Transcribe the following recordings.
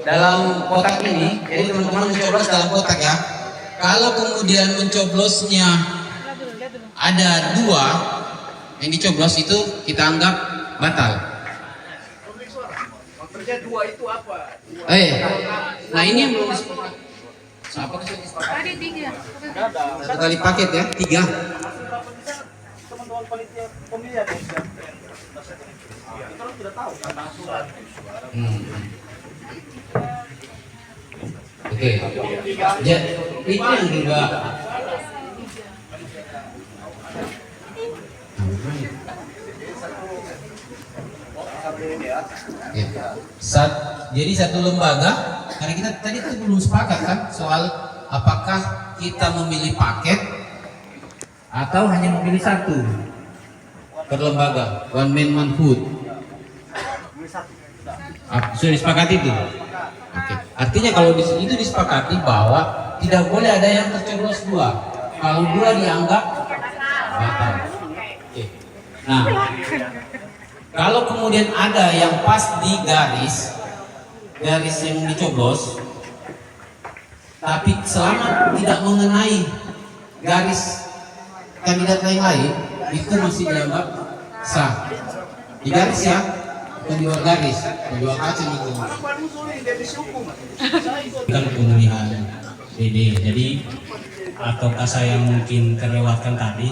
dalam kotak ini. Jadi teman-teman mencoblos dalam kotak ya. Kalau kemudian mencoblosnya ada 2 yang dicoblos, itu kita anggap batal. Maksudnya 2 itu apa? Nah ini yang belum disepakati. Siapa Tadi 3. Satu kali paket ya, 3. Teman-teman panitia pemilihan yang kita tidak tahu karena asuran. Oke. Ya, itu yang juga. Ya. Jadi satu lembaga, karena kita tadi itu belum sepakat kan soal apakah kita memilih paket atau hanya memilih satu per lembaga, one man one food. Sudah disepakati itu. Oke. Artinya kalau di sini itu disepakati bahwa tidak boleh ada yang tercoblos 2. Kalau 2 dianggap batal. Oke. Nah, kalau kemudian ada yang pas di garis yang dicoblos, tapi selama tidak mengenai garis kandidat lain, itu masih dianggap sah. Di garis ya, bukan di luar garis, di luar kacang itu. Kan pemilihan DD, jadi ataukah saya mungkin terlewatkan tadi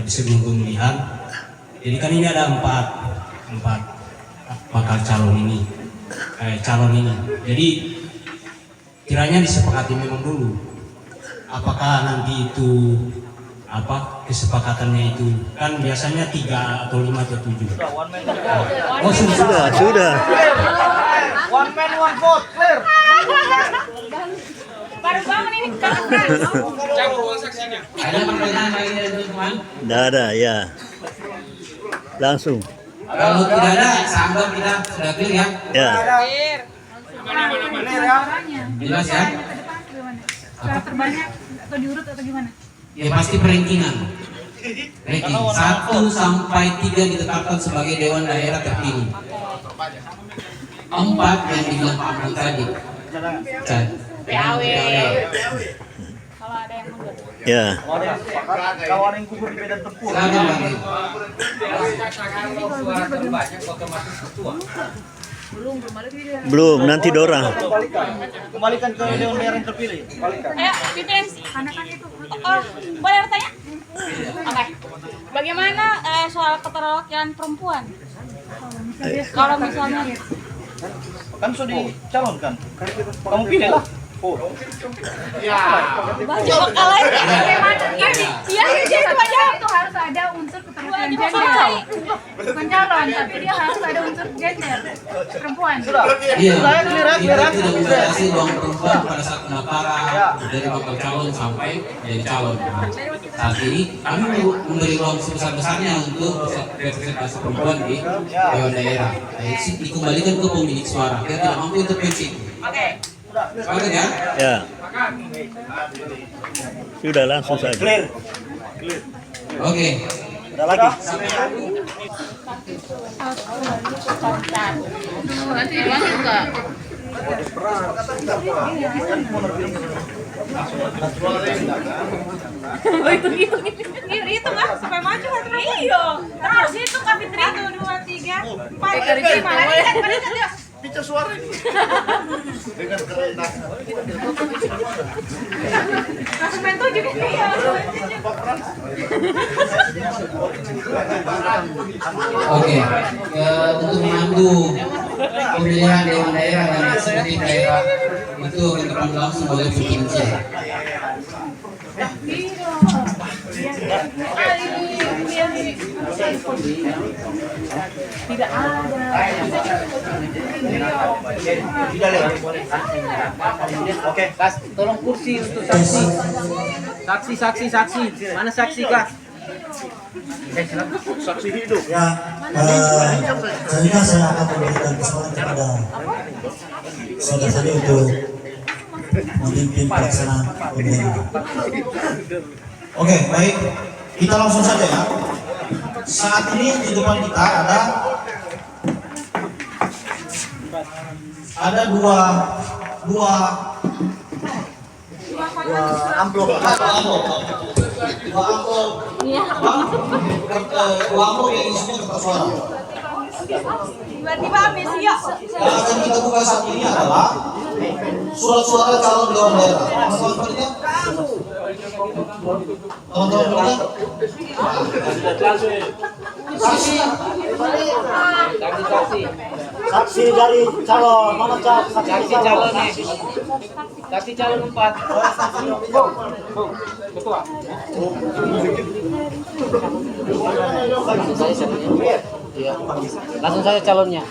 sebelum pemilihan. Jadi kan ini ada empat bakal calon ini. Jadi kiranya disepakati memang dulu. Apakah nanti itu kesepakatannya itu kan biasanya 3 atau 5 atau 7. Oh Sudah. One man one vote, clear. Baru bangun ini Cabut uang saksinya. Ada pertanyaan lain dari teman-teman? Tidak ada, ya. Langsung. Kalau tidak ada, saya anggap kita sudah clear ya. Ya. Jelas ya? Secara terbanyak atau diurut atau gimana? Ya pasti perankingan. Ranking 1 sampai 3 ditetapkan sebagai Dewan Daerah terpilih. 4 yang dibilang Pak Amun tadi. PAW. Kalau ada yang mundur. Ya. Kawan yang gugur di medan tempur. Silakan Bang. Belum, nanti dorang. Kembalikan ke Dewan Daerah yang terpilih. Kembalikan. Ayo, ditulis. Anak-anak itu. Oh, boleh bertanya? Oke. Bagaimana soal keterwakilan perempuan? Kalau misalnya Kan sudah dicalonkan. Kamu pilih lah. baju kalah bagaimana? Iya, Itu harus ada unsur keterwakilan gender. Bukan calon, tapi dia harus ada unsur gender perempuan. Iya, Saya clear. kita tidak membatasi ruang perempuan pada saat pendaftaran dari bakal calon sampai jadi calon. Saat ini kami memberi ruang sebesar-besarnya untuk representasi perempuan di Dewan Daerah. Dikembalikan ke pemilik suara. Kita tidak mampu intervensi. Oke. Sepakat ya? Ya. Sudah, langsung saja. Clear. Oke. Ada lagi? Emang juga. Oh itu lah sampai maju kan? Iya. Terus itu kapitri 1 2 3 4 5. Bicara suara ini. Dengan kerendahan. Langsung main 7 dia. Oke. Untuk memandu pemilihan Dewan Daerah dan eksekutif daerah itu akan terang langsung oleh provinsi. Tidak ada. Oke, Kas, tolong kursi untuk saksi. Saksi. Mana saksi, Kas? Saksi hidup. Ya, selanjutnya saya akan memberikan kesempatan kepada saudara saya untuk memimpin pelaksanaan pemilihan. Oke, baik. Kita langsung saja ya. Saat ini di depan kita ada ada dua Amplop. dua amplop yang isinya kertas suara. Tiba-tiba habis ya. Yang akan kita buka saat ini adalah surat suara calon dewan daerah. Teman-teman pendengar? Teman-teman pendengar? Saksi dari calon mana saksi calon nih? Saksi calon 4. Iya. Langsung saya calonnya.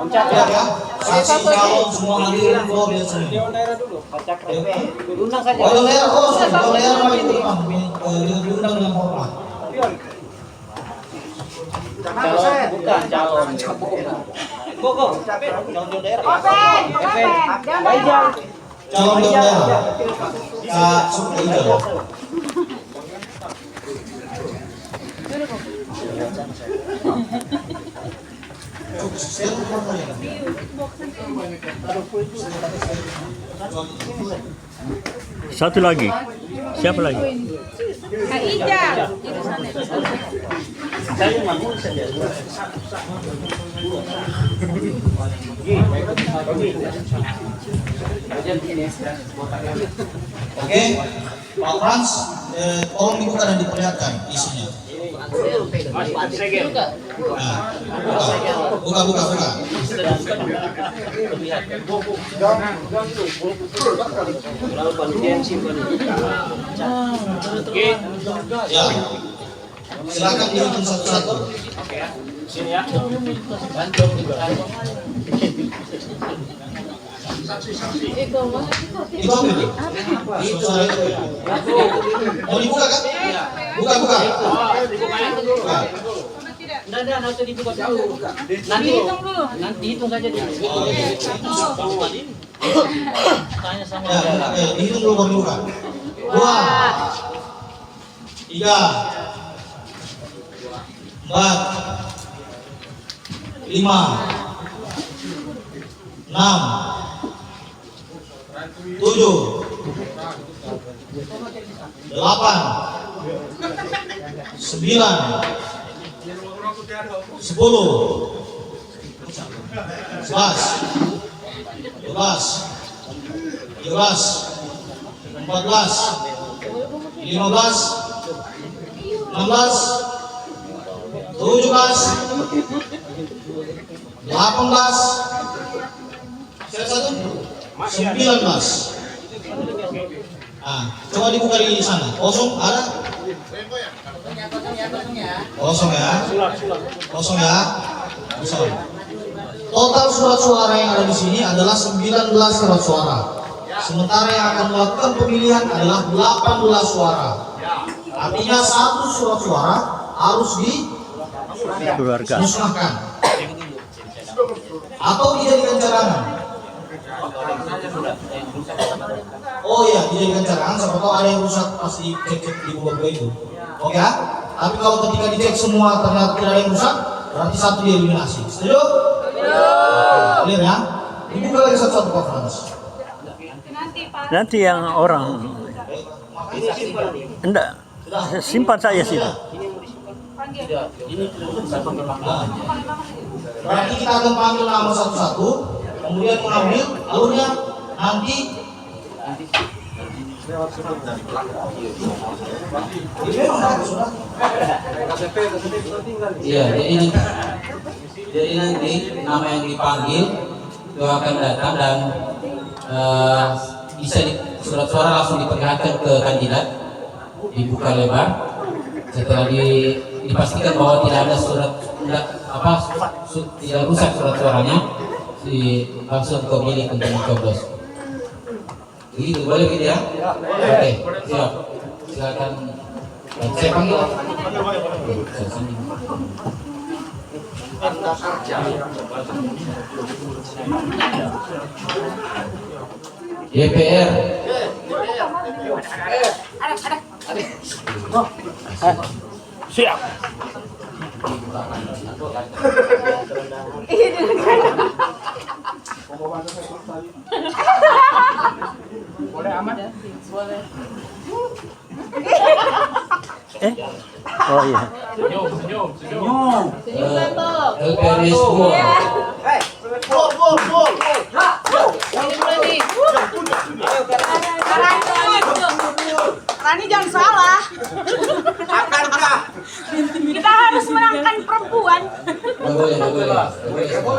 Saksi calon ya, saksi calon semua hadirin keluar dari sini. Undang saja. Dewan daerah, dewan daerah lagi di depan, diundang dengan hormat. Calon bukan calon. Kok. Calon daerah. Calon dewan daerah. Kak Supriyo. Satu lagi. Siapa lagi? Kak Ija. Oke, Pak Frans, tolong dibuka dan diperlihatkan isinya. Nah, buka. Ya, silakan dihitung satu-satu. Itu ambil. Mau dibuka kan? Buka. Buka. Enggak, nanti dibuka dulu. Nanti hitung saja dulu. Tanya sama Ya, dihitung dulu baru dibuka. 2, 3, 4, 5, 6, 7, 8, 9, 10, 11, 12, 13, 14, 15, 16, 17, 18, 19. Nah, coba dibuka di sana. Kosong ada? Kosong ya? Kosong ya? Kosong. Total surat suara yang ada di sini adalah 19 surat suara. Sementara yang akan melakukan pemilihan adalah 18 suara. Artinya satu surat suara harus Keluarga. dimusnahkan atau dijadikan cadangan. Oh iya, dijadikan cadangan. Siapa tahu ada yang rusak pas dicek di buku itu. Oke ya? Tapi kalau ketika dicek semua ternyata tidak ada yang rusak, berarti satu dieliminasi. Setuju? Clear ya? Dibuka lagi satu-satu Pak Frans. Nanti yang orang enggak simpan saya sih. Berarti kita akan panggil nama satu-satu, kemudian mengambil alurnya nanti. Iya, jadi nanti nama yang dipanggil itu akan datang dan bisa surat suara langsung diperlihatkan ke kandidat, dibuka lebar. Setelah dipastikan bahwa tidak ada tidak rusak surat suaranya, langsung kembali ke mencoblos. Begitu, boleh gitu ya? Oke, siap. Silakan. Saya panggil. DPR Siap. Oh iya. LPMS Gol. Rani jangan salah. Kita harus menangkan perempuan. Nggak boleh, nggak boleh. Nggak boleh, nggak boleh.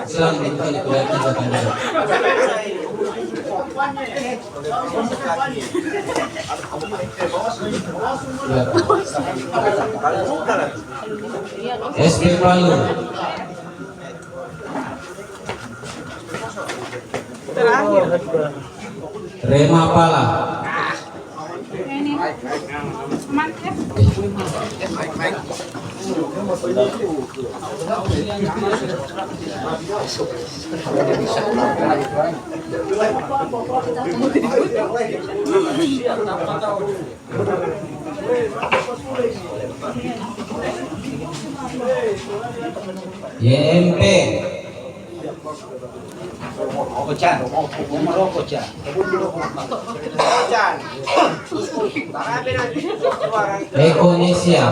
Silakan dibukanya berarti bukan dulu. SP Palu. Rema Pala. Ini mantap. YMP. Indonesia.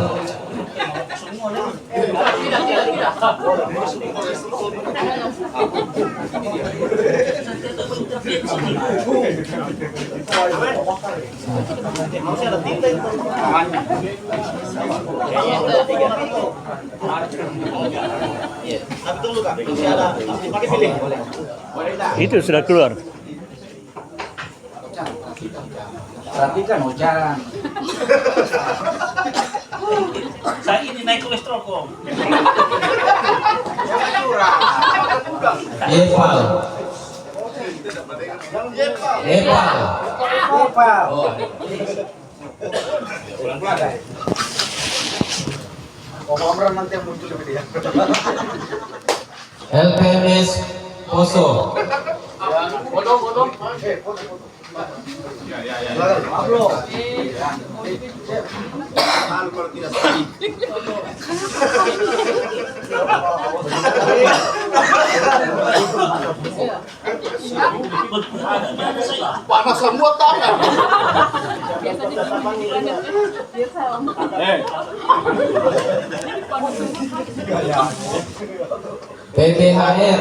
Itu sudah keluar. Perhatikan hujan. Saya ini naik kolesterol kok. Eval. Eval. Oh. LPMS Poso. Panas semua tangan. PBHR.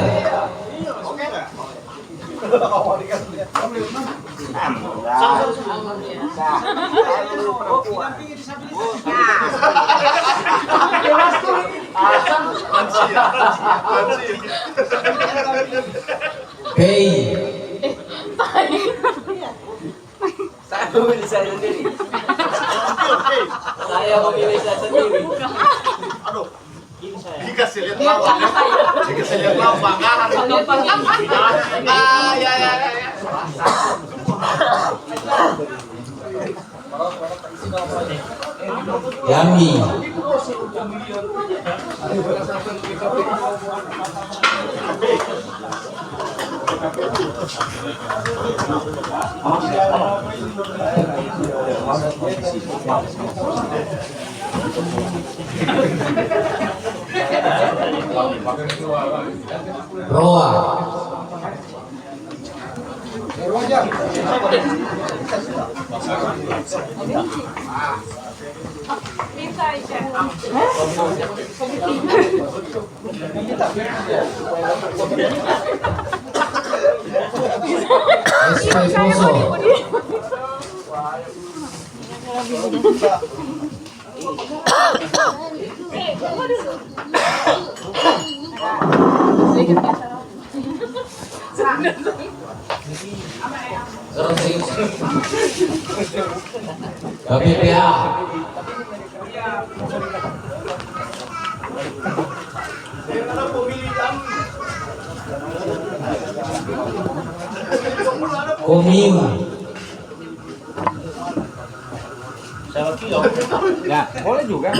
PI. Saya memilih saya sendiri. Saya memilih saya sendiri. Aduh. Dikasih lihat lambang. Dikasih lihat lambang. Ya. Yami. Roa. SP Poso. KPPA. Komiu. Ya, boleh juga.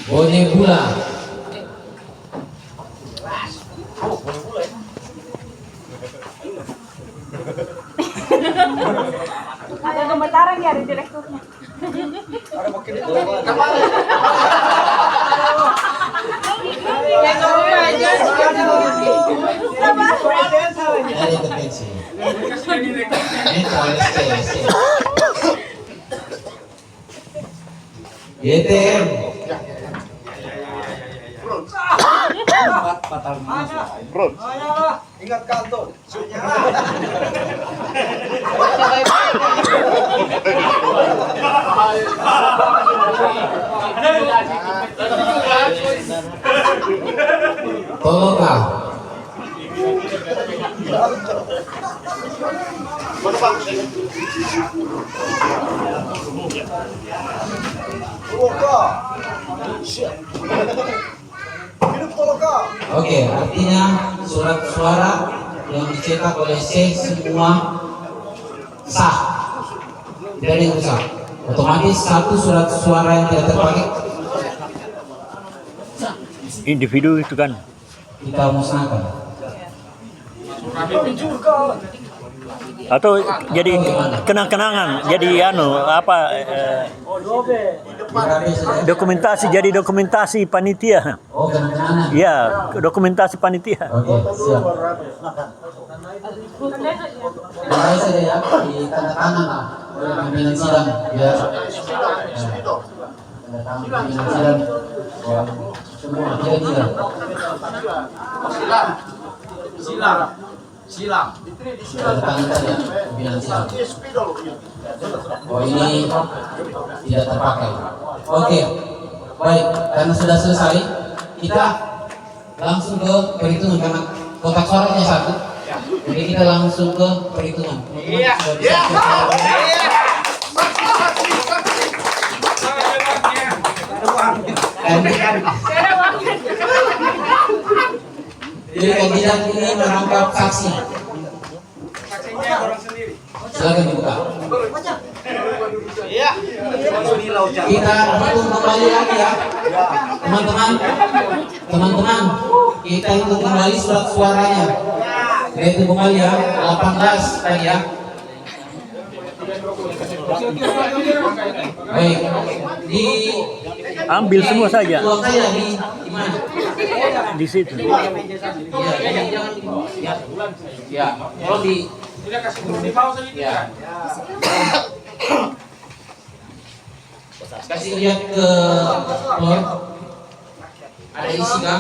Bone gula. Ada gemetaran ya dari direkturnya. Ada intervensi. YTM. Ingat kantor. Tolonglah. Oke, artinya surat suara yang dicetak oleh C semua sah, tidak ada yang rusak. Otomatis satu surat suara yang tidak terpakai Individu itu kan. kita musnahkan. Atau jadi kenang-kenangan, jadi dokumentasi, jadi dokumentasi panitia. Oh, kenang-kenangan. Ya, dokumentasi panitia. Oke, siap. Mulai saja ya, di tanda tangan lah oleh pimpinan sidang ya. Tanda tangan pimpinan sidang. Ya, semua kira-kira. Silang. Tanda tangan saja pimpinan sidang. Oh, ini tidak terpakai. Oke, baik. Karena sudah selesai, kita langsung ke perhitungan karena kotak suaranya satu. Jadi kita langsung ke perhitungan. Iya. Jadi kandidat ini menangkap saksi. Silakan dibuka. Kita hitung kembali lagi ya, teman-teman. Teman-teman, kita hitung kembali surat suaranya. Kita hitung kembali ya, 18 tadi ya. Baik, Ambil semua saja. Buang saja di mana? Di situ. Ya, jangan di bawah. Ya, kalau di ya. Kasih lihat ke floor. Ada isi kah?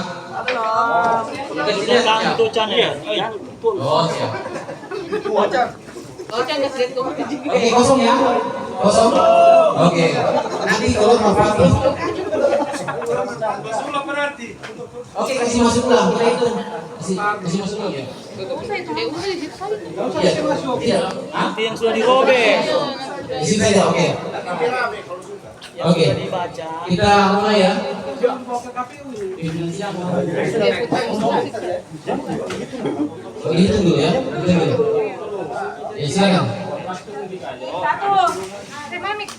Kasih lihat ya. Oh, siap. Oke, kosong ya. Kosong. Oke. Nanti kalau mau pakai. Oke, kasih masuk ulang. Kita hitung. Kasih masuk ulang ya. Tidak. Nanti yang sudah dirobek. Di sini saja. Oke. Oke. Kita mulai ya. Oh, dihitung dulu ya. Hitung dulu. Ya, silakan. Satu. Terima mik.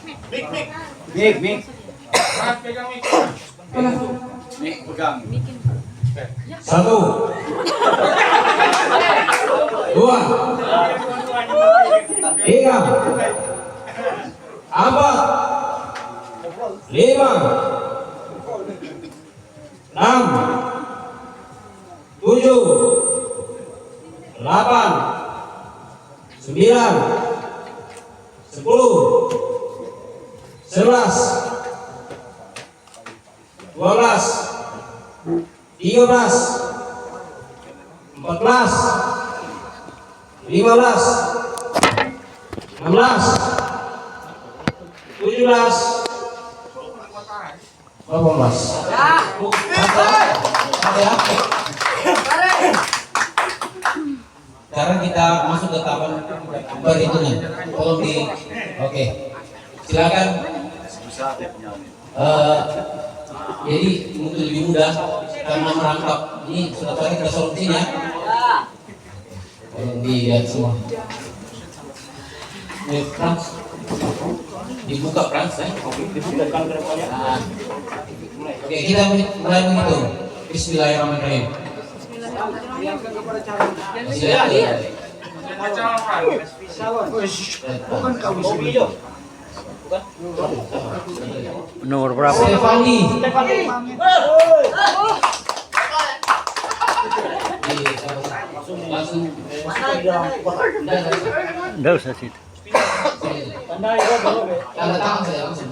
Mik. Pegang. 1, 2, 3, 4, 5, 6, 7, 8, 9, 10, 11, 12, 13, 14, 15, 16, 17, 18. Sekarang kita masuk ke tahapan perhitungan. Tolong di, oke. Silakan. Jadi mungkin lebih mudah karena merangkap ini sudah tadi kita solusinya. Tolong dilihat semua. Frans, dibuka Frans, Nah. Oke, kita mulai menghitung. Bismillahirrahmanirrahim. Nomor berapa? Stefani. Langsung. Enggak usah situ. Tanda tangan saya langsung.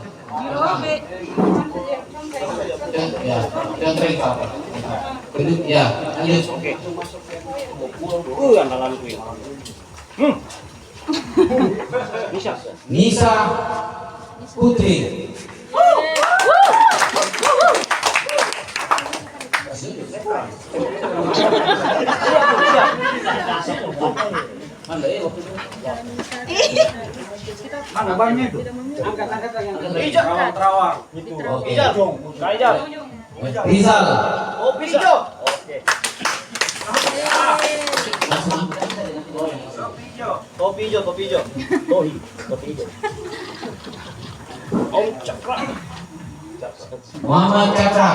Ya, jangan terlalu apa. Kedua, ya, lanjut. Oke. Nisa Putri. Mana bannya itu? Terawang. Rizal. Topi hijau. Muhammad Cakra.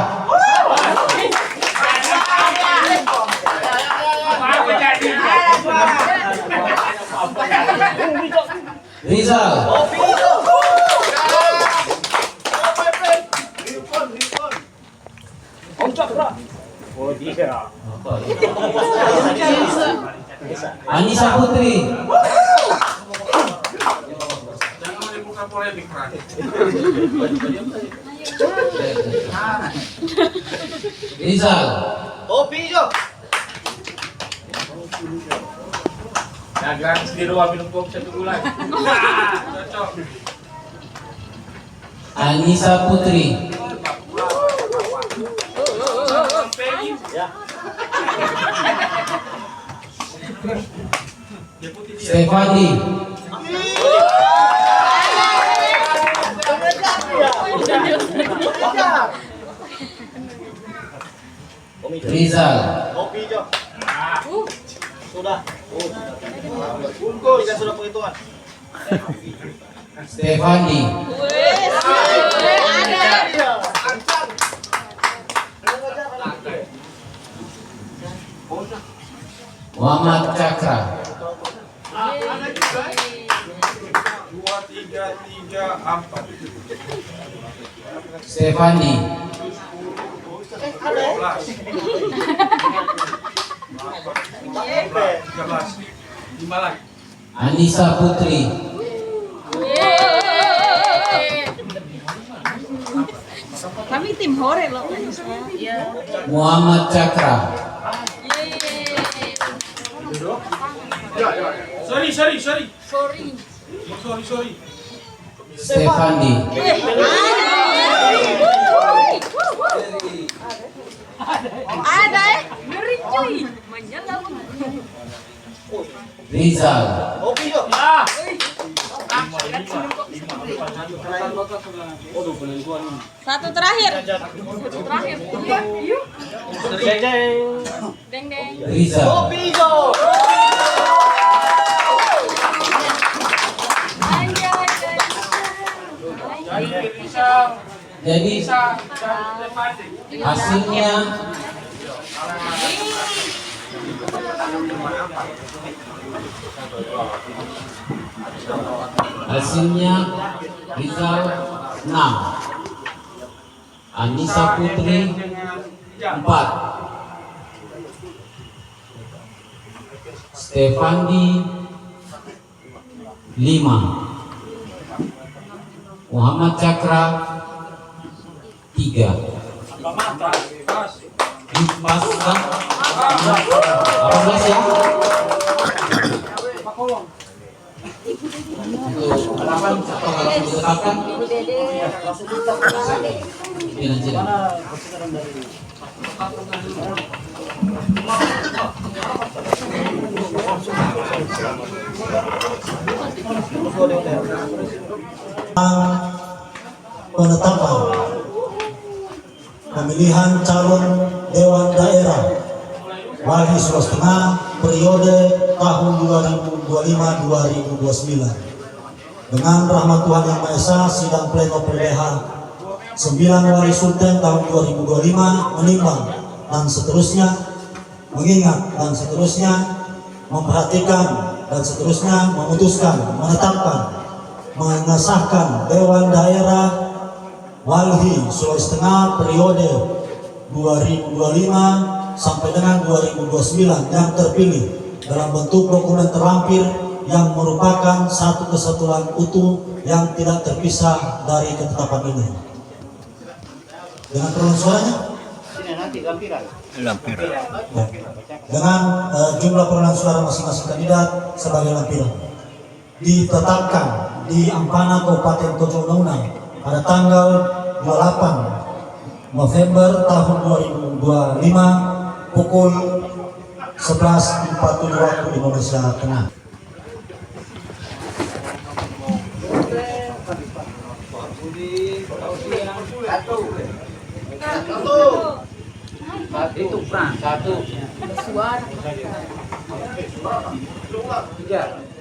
Rizal. Anissa Putri. Rizal. Topi hijau. Ya gratis di ruang minum kopi 1 bulan. Cocok. Anissa Putri. Stefani. Rizal. Topi hijau. Sudah. Bungkus. Kita sudah perhitungan. Stefani. Muhammad Cakra. 2, 3, 4. Stefani. 13. 5 lagi. Anissa Putri. Kami tim hore loh. Muhammad Cakra. Sorry. Stefani. Ada ngeri cuy. Rizal. Topi hijau. Satu terakhir. Rizal. Topi hijau. Jadi hasilnya Rizal 6, Anissa Putri 4, Stefandi 5, Muhammad Cakra 3. Pas kan? 18 ya? Untuk harapan atau kalau ditetapkan? Ini nanti. Penetapan pemilihan calon Dewan Daerah Walhi Sulawesi Tengah periode tahun 2025-2029. Dengan rahmat Tuhan Yang Maha Esa, sidang pleno PDH 9 Wali Sultan tahun 2025 menimbang dan seterusnya, mengingat dan seterusnya, memperhatikan dan seterusnya, memutuskan, menetapkan, mengesahkan Dewan Daerah Walhi Sulawesi Tengah periode 2025 sampai dengan 2029 yang terpilih dalam bentuk dokumen terlampir yang merupakan satu kesatuan utuh yang tidak terpisah dari ketetapan ini. Dengan perolahan suaranya? Sini nanti lampiran. Dengan jumlah perolahan suara masing-masing kandidat sebagai lampiran ditetapkan di Ampana Kabupaten Tojo Unauna pada tanggal 28 November tahun 2025 pukul 11.47 waktu Indonesia Tengah. Itu Pran, 1.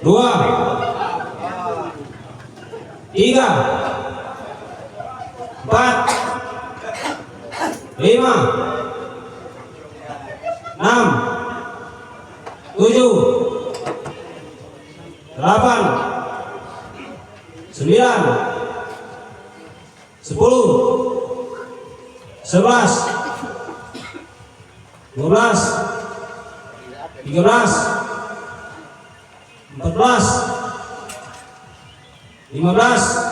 2, 3, 4, 5, 6, 7, 8, 9, 10, 11, 12, 13, 14, 15,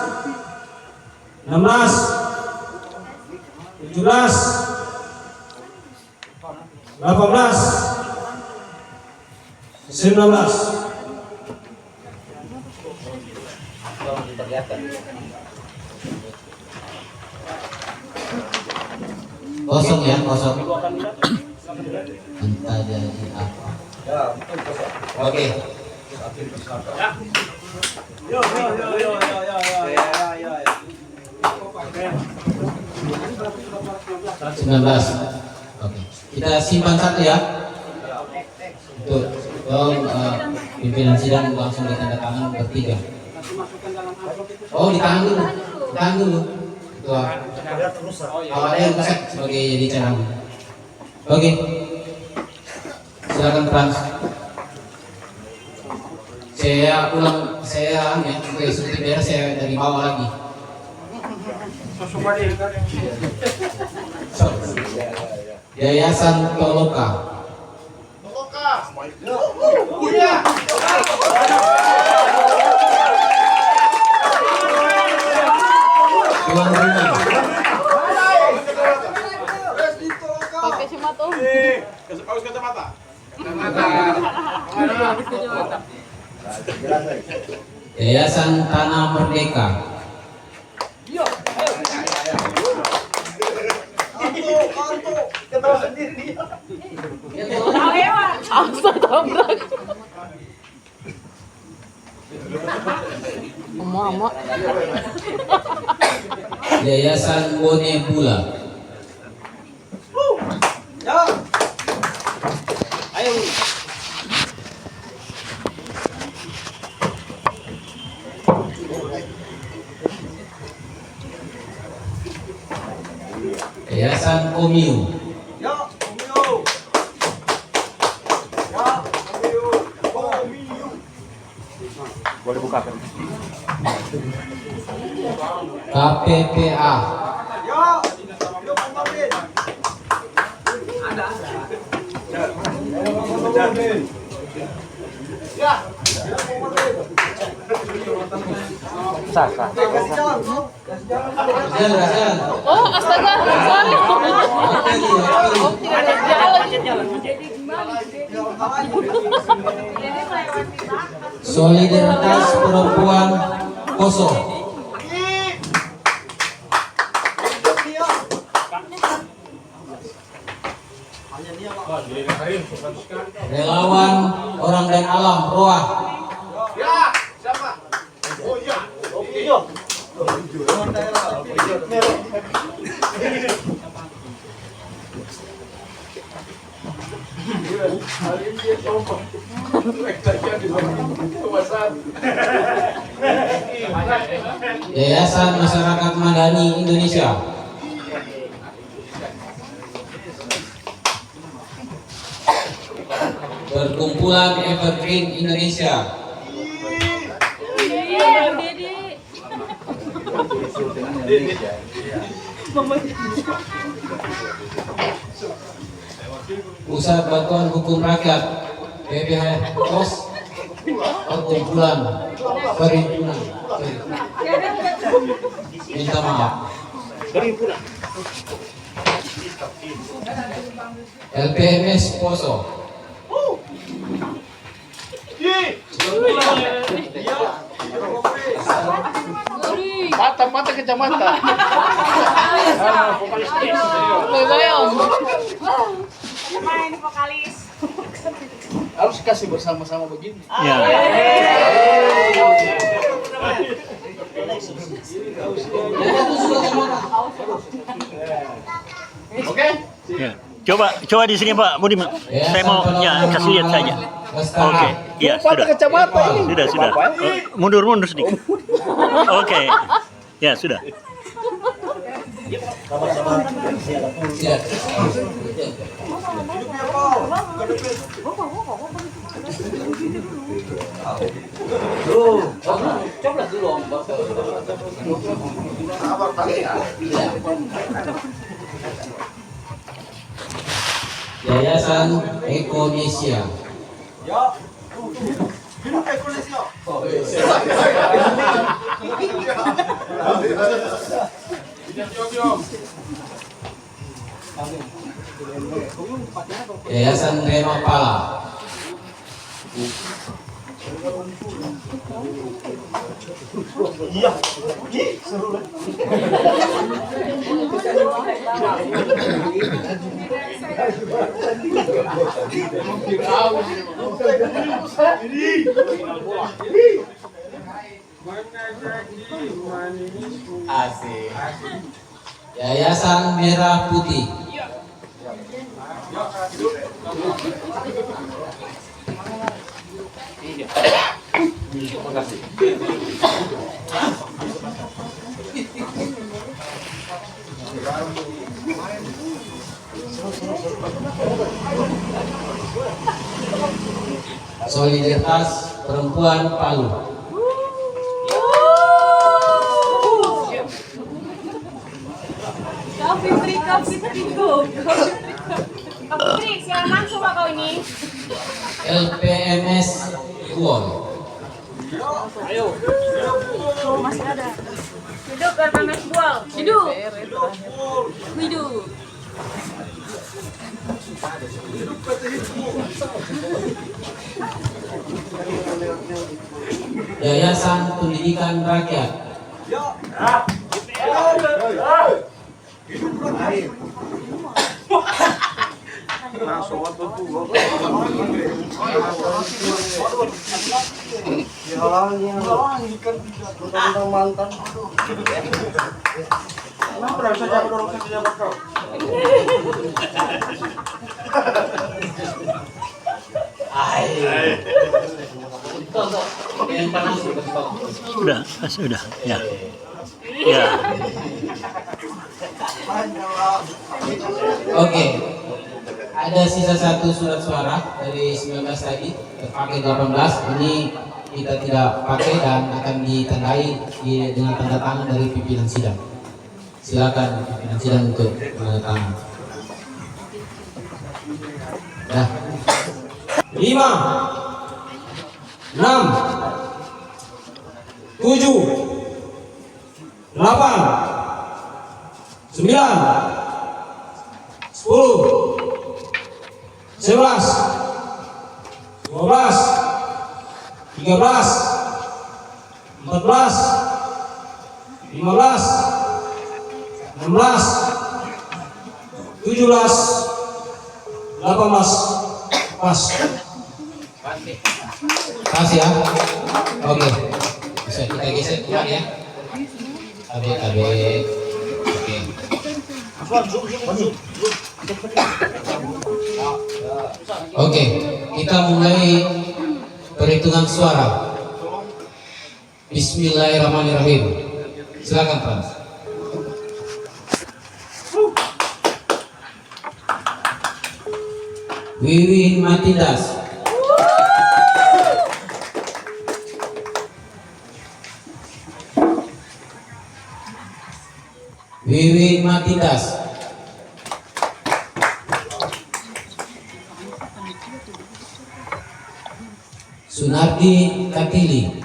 16, 17, 18, 19. Kosong ya, kosong. Entah jadi apa. Oke. Yo. 19. Oke. Kita simpan satu ya. Tuh, tolong pimpinan sidang langsung ditandatangan bertiga. Oh, ditahan dulu. Ditahan dulu. Tuh. Kalau ada yang rusak sebagai jadi cadangan. Oke. Silakan Frans. Saya ulang, saya ya, untuk eksekutif daerah saya dari bawah lagi. Yayasan Toloka. Tuan rumah. Pakai kacamata. Pakai kacamata. Yayasan Tanah Merdeka. Ketawa sendiri dia. Emak. Yayasan Bone Bula. Ayo. Yayasan Komiu. Boleh buka kan? KPPA. Oh, astaga, sorry. Oh, tidak ada jalan. Solidaritas Perempuan Poso. Relawan Orang dan Alam Roa. Ya, siapa? Oh iya. Oke. Yayasan Masyarakat Madani Indonesia. Perkumpulan Evergreen Indonesia. Pusat Bantuan Hukum Rakyat PBH Pos. Perkumpulan Perhimpunan. Minta maaf. LPMS Poso. Mata kecamatan. Mana ini vokalis? Harus kasih bersama-sama begini. Ya. Oke? Ya. Coba di sini Pak Budi. Saya mau ya kasih lihat saja. Oke. Ya, sudah. Kacamata ini. Sudah. Mundur sedikit. Oke. Ya, sudah. Siap. Coba dulu Om. Yayasan Ekonesia. Yayasan Rema Pala. Asik. Yayasan Merah Putih. Solidaritas Perempuan Palu. Fitri, silakan coba kau ini. LPMS Kuon. Masih ada. Hidup RPMS Bual. Hidup. Yayasan Pendidikan Rakyat. Sudah. Ya. Ya. Oke. Ada sisa satu surat suara dari 19 tadi, terpakai 18. Ini kita tidak pakai dan akan ditandai dengan tanda tangan dari pimpinan sidang. Silakan pimpinan sidang untuk menandatangani. Dah. 5, 6, 7, 8, 9, 10, 11, 12, 13, 14, 15, 16, 17, 18, pas. Pas ya. Oke. Bisa kita geser kembali ya. Oke. Oke, kita mulai perhitungan suara. Bismillahirrahmanirrahim. Silakan Frans. Wiwin Matindas. Wiwin Matindas. Sunardi Katili.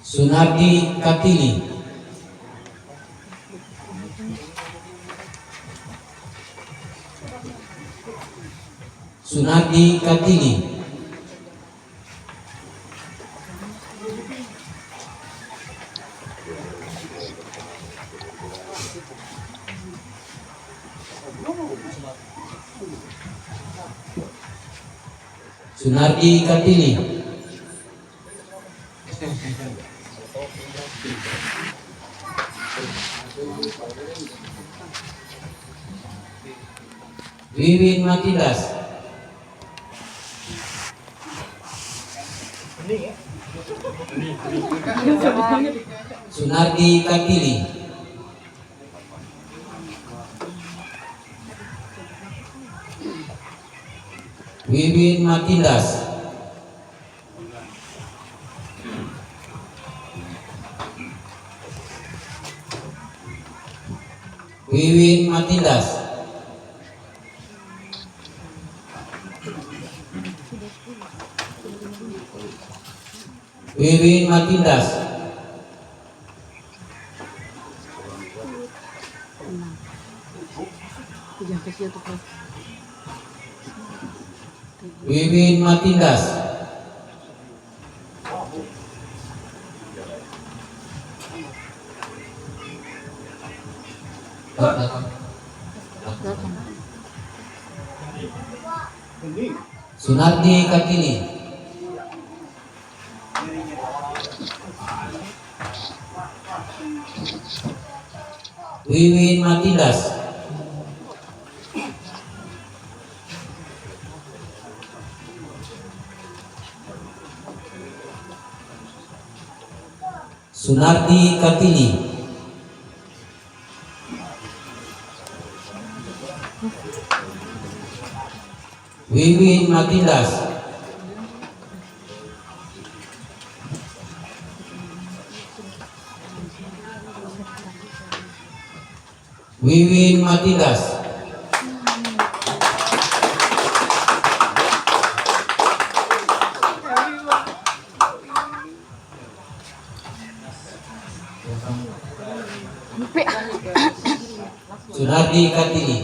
Sunardi Katili. Sunardi Katili. Sunardi Katili. Wiwin Matindas. Sunardi Katili. Wiwin Matindas. Wiwin Matindas. Wiwin Matindas. Wiwin Matindas. Sunardi Katili. Wiwin Matindas. Sunardi Katili. Wiwin Matindas. Wiwin Matindas. Sunardi Katili.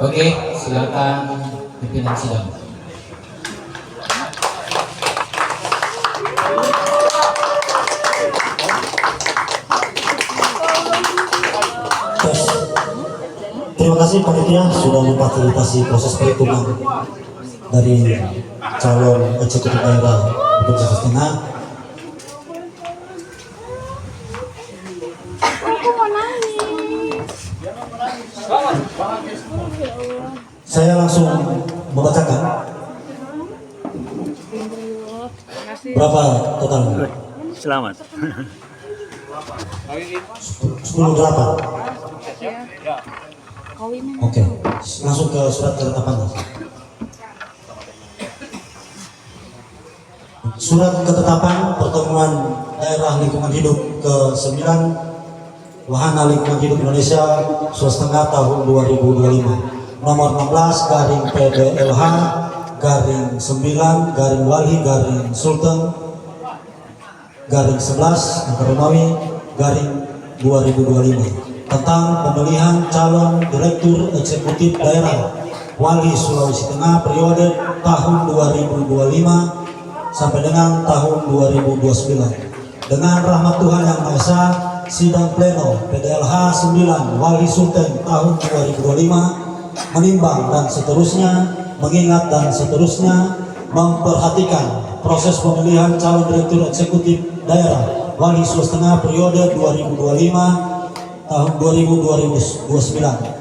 Oke, silakan pimpinan sidang. Terima kasih panitia sudah memfasilitasi proses perhitungan dari calon eksekutif daerah untuk Jawa Tengah. Saya langsung membacakan berapa total? Selamat. 10-8. Oke, langsung ke surat ketetapan. Surat ketetapan pertemuan daerah lingkungan hidup ke-9 Wahana Lingkungan Hidup Indonesia Sulawesi Tengah tahun 2025 nomor 16 garing PDLH garing 9 garing Wali garing Sultan garing 11 Angka Romawi garing 2025 tentang pemilihan calon direktur eksekutif daerah Wali Sulawesi Tengah periode tahun 2025 sampai dengan tahun 2029. Dengan rahmat Tuhan Yang Maha Esa, sidang pleno PDLH 9 Wali Sultan tahun 2025 menimbang dan seterusnya, mengingat dan seterusnya, memperhatikan proses pemilihan calon direktur eksekutif daerah Wali Sulawesi Tengah periode 2025 tahun 2029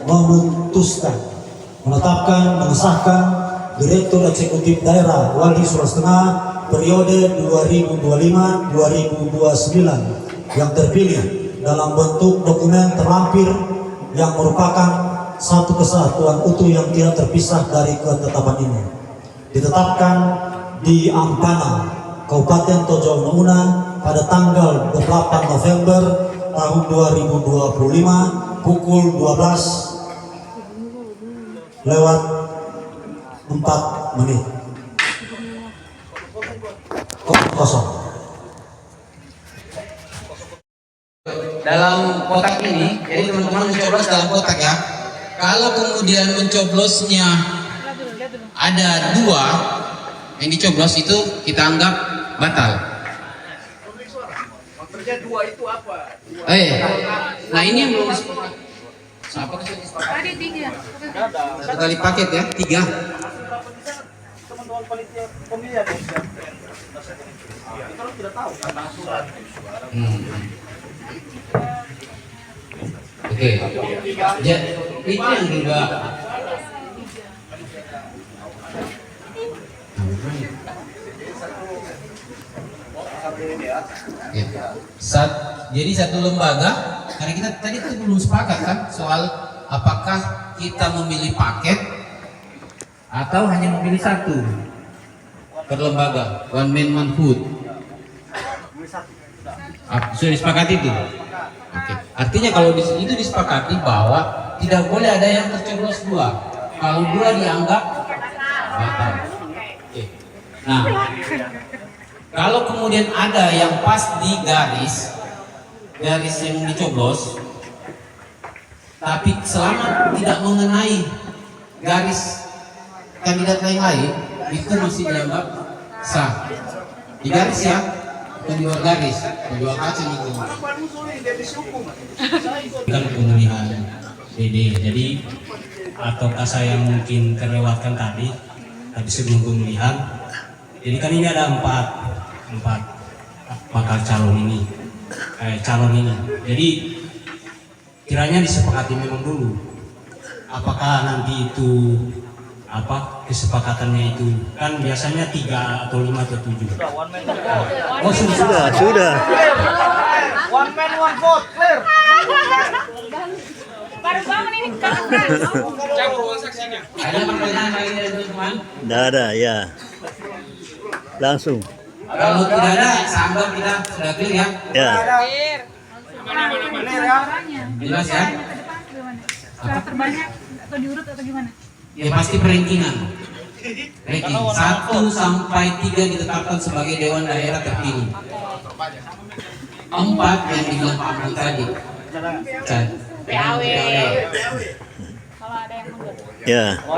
memutuskan menetapkan mengesahkan Direktur Eksekutif Daerah Wadi Sulawesi Tengah periode 2025-2029 yang terpilih dalam bentuk dokumen terlampir yang merupakan satu kesatuan utuh yang tidak terpisah dari ketetapan ini. Ditetapkan di Ampana, Kabupaten Tojo Una pada tanggal 8 November tahun 2025 pukul 12 lewat 4 menit. Kosong. Dalam kotak ini, jadi teman-teman mencoblos dalam kotak ya. Kalau kemudian mencoblosnya ada 2 yang dicoblos itu kita anggap batal. Nah ini yang belum disepakati. Siapa Ada 3. satu kali paket ya, 3. Teman-teman panitia pemilihan yang sudah kita tidak tahu tentang surat. Oke. Ya, itu yang juga. Ya. Jadi satu lembaga, karena kita tadi itu belum sepakat kan soal apakah kita memilih paket atau hanya memilih satu per lembaga, one man one food. Sudah disepakati itu. Oke. Artinya kalau di sini itu disepakati bahwa tidak boleh ada yang tercoblos 2. Kalau 2 dianggap batal. Oke. Nah, kalau kemudian ada yang pas di garis yang dicoblos, tapi selama tidak mengenai garis kandidat lain-lain, itu masih dianggap sah. Di garis ya, bukan di luar garis, di luar kaca itu. Kan pemilihan DD, jadi atau kasa yang mungkin terlewatkan tadi sebelum pemilihan. Jadi kan ini ada empat bakal calon ini. Jadi kiranya disepakati memang dulu. Apakah nanti itu kesepakatannya itu kan biasanya 3 atau 5 atau 7. Oh Sudah. One man one vote, clear. Baru bangun ini kan. Ada pertanyaan lain dari teman-teman? Tidak ada, ya. Langsung. Kalau tidak ada, sambil kita sudah clear ya. Ya. Jelas ya? Secara terbanyak atau diurut atau gimana? Ya pasti perankingan. Ranking 1 sampai 3 ditetapkan sebagai Dewan Daerah terpilih. 4 yang dibilang Pak Abdul tadi. PAW. Kalau ada yang mundur. Ya. Kalau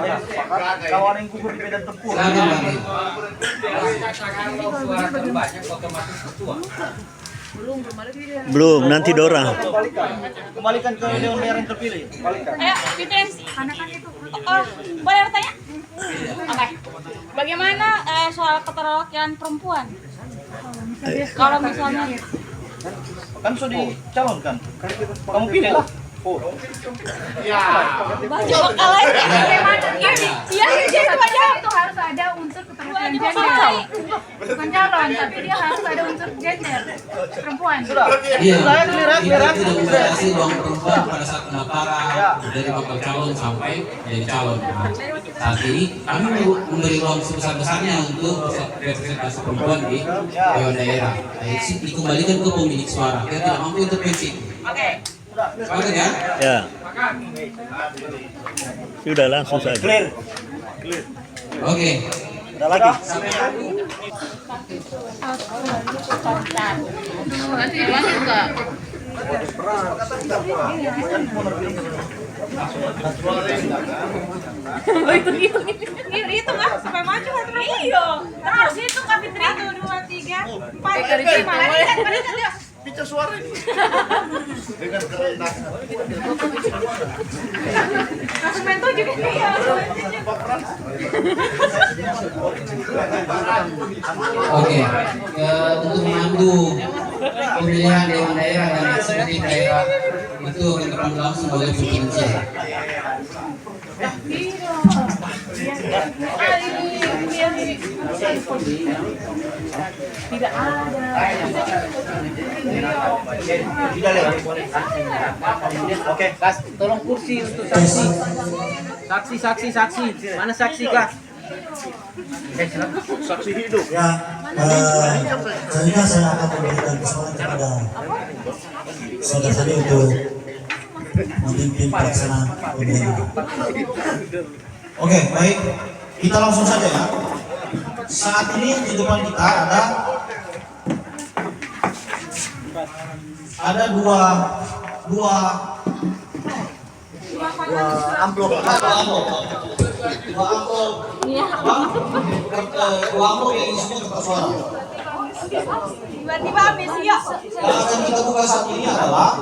ada yang gugur di medan tempur. Silakan Bang. Belum, nanti Dora. Kembalikan ke Dewan Daerah yang terpilih. Kembalikan. Ayo, Fitrin. Anak-anak itu Boleh bertanya? Oke. Bagaimana soal keterwakilan perempuan? Kalau misalnya Kan sudah dicalonkan. Kamu pilih lah. baca bakalan. Iya, itu harus ada unsur keterwakilan gender. Bukan calon, tapi dia harus ada unsur gender. Perempuan. Iya, Clear. kita tidak membatasi ruang perempuan pada saat pendaftaran dari bakal calon sampai jadi calon. Nah, saat ini kami memberi ruang sebesar-besarnya untuk representasi perempuan di Dewan Daerah. Dikembalikan ke pemilik suara, kita tidak mampu intervensi. Oke. Oke ya? Ya. Sudah langsung saja. Oke. Ada lagi. nanti dilanjut nggak? Hitung ah sampai maju kan? Iya. Terus hitung Kak Fitri. 1, 2, 3, 4. Bicara suara ini. Dengan kerendahan. Konsumen 7 kan? Iya. Oke. Untuk memandu pemilihan Dewan Daerah dan Eksekutif Daerah di itu rekan langsung sebagai finansial. Tidak ada. Oke, Kas, tolong kursi untuk saksi. Saksi. Mana saksi, Kak? Saksi hidup. Ya, selanjutnya saya akan memberikan kesempatan kepada saudara tadi untuk memimpin pelaksanaan pemilihan. Oke, baik. Kita langsung saja ya. Saat ini di depan kita ada dua amplop. Dua amplop yang isinya kertas suara. Tiba-tiba habis ya. Yang akan kita buka saat ini adalah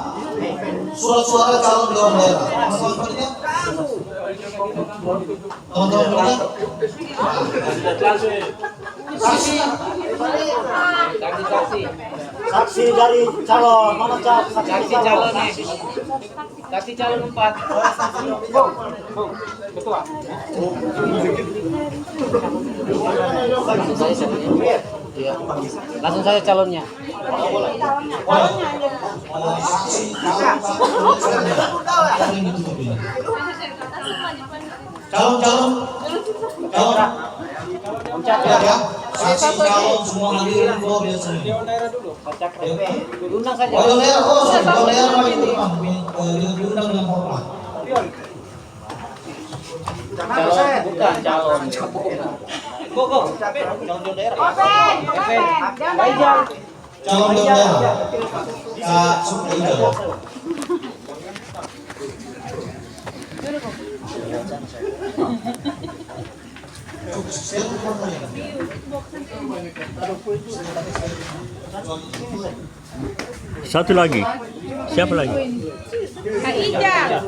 surat suara calon dewan daerah. Teman-teman pendengar? Saksi dari calon, mana Saksi calon nih. Saksi calon 4. Ketua. Iya. Langsung saya calonnya. Calon ya, saksi calon semua hadirin keluar biar semua. Undang saja. Dewan daerah, dewan daerah mari ke depan dengan diundang dengan hormat. Calon bukan calon. Calon dewan daerah. Kak Sukma Ijal. Satu lagi. Siapa lagi? Kak Ijal.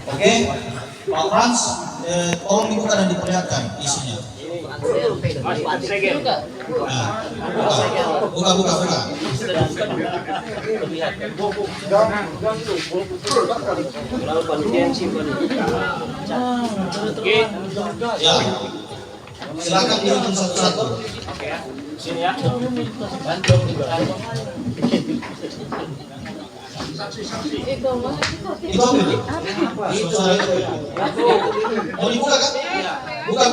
Oke, Pak Frans, tolong dibuka dan diperlihatkan isinya. Nah, buka. Ya, silakan dihitung satu-satu. Sini ya. Itu ambil. Mau dibuka kan? Buka.